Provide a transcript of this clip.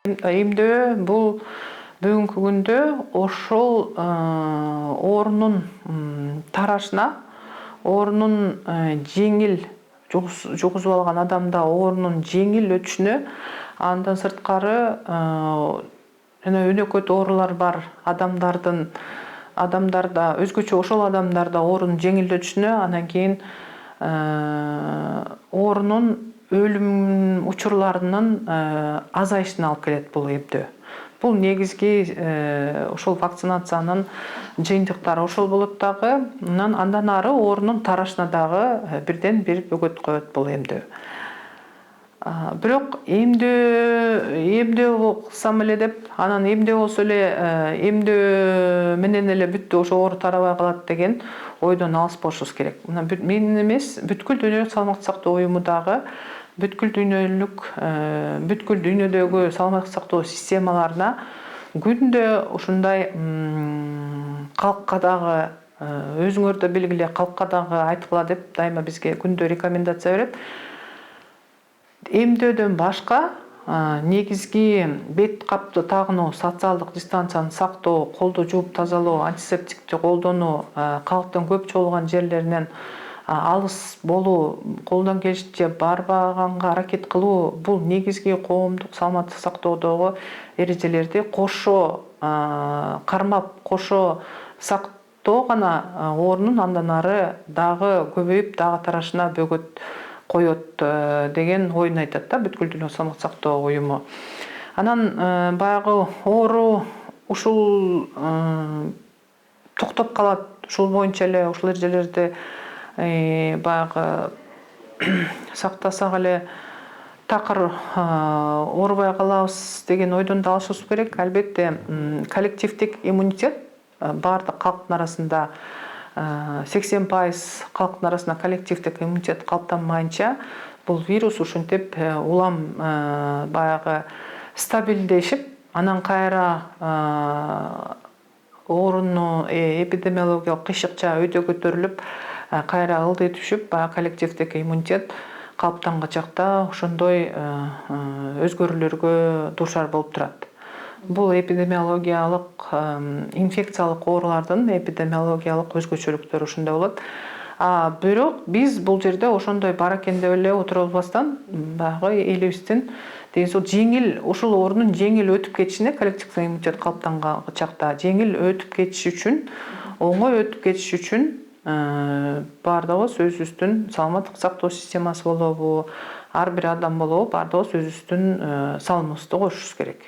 Эмдөө бул бүгүнкү күндө ошол оорунун тарашына, оорунун жеңил жугузуп алган адамда оорунун жеңил өтүшүнө, андан сырткары жана өнөкөт оорулар бар адамдарда өзгөчө ошол адамдарда оорунун жеңил өтүшүнө, анан кийин оорунун өлүм учурларынын азайышына алып келет бул эмдөө. Бул негизги ошол вакцинациянын жыйынтыктары ошол болот дагы. Андан ары оорунун тарашына дагы бирден бир бөгөт коет бул эмдөө. Бирок эмдөө кылсам эле деп, анан эмдөө болсо эле эмдөө менен эле бүттү, ошо оору тарабай калат деген ойдон алыс болушубуз керек. Мына мен эмес, бүткүл дүйнөлүк саламаттык сактоо уюму дагы бүткүл дүйнөдөгү саламаттык сактоо системаларына күндө ушундай калкка дагы өзүңөр да белгиле, калкка дагы айткыла деп дайыма бизге күндө рекомендация берет. Эмдөөдөн башка негизги бет капты тагынуу, социалдык дистанцияны сактоо, колду жууп тазалоо, антисептикти колдонуу, калктын көп чогулган жерлеринен алыс болуу, колдон келишинче барбаганга аракет кылуу, бул негизги коомдук саламаттык сактоодогу эрежелерди кошо кармап, кошо сактоо гана оорунун андан ары дагы көбөйүп, дагы тарашына бөгөт коет деген оюн айтат да бүткүл дүйнөлүк саламаттык сактоо уюму. Анан баягы оору ушул токтоп калат, ушул боюнча эле ушул эрежелерди баягы сактасак эле такыр оорубай калабыз деген ойдон да алышыбыз керек. Албетте коллективдик иммунитет баардык калктын арасында 80% калктын арасында коллективдик иммунитет калыптанмайынча бул вирус ушинтип улам баягы стабилдешип, анан кайра оорунун эпидемиологиялык кыйшыкча өйдө көтөрүлүп, кайра ылдый түшүп, баягы коллективдик иммунитет калыптанган чакта ошондой өзгөрүүлөргө дуушар болуп турат. Бул эпидемиологиялык инфекциялык оорулардын эпидемиологиялык өзгөчөлүктөрү ушундай болот. Бирок биз бул жерде ошондой бар экен деп эле отура албастан, баягы элибиздин деген сол жеңил, ушул оорунун жеңил өтүп кетишине, коллективдик иммунитет калыптанган чакта жеңил өтүп кетиш үчүн, оңой өтүп кетиш үчүн баардыгыбыз өзүбүздүн саламаттык сактоо системасы болобу, ар бир адам болобу, баардыгыбыз өзүбүздүн салымыбызды кошушубуз керек.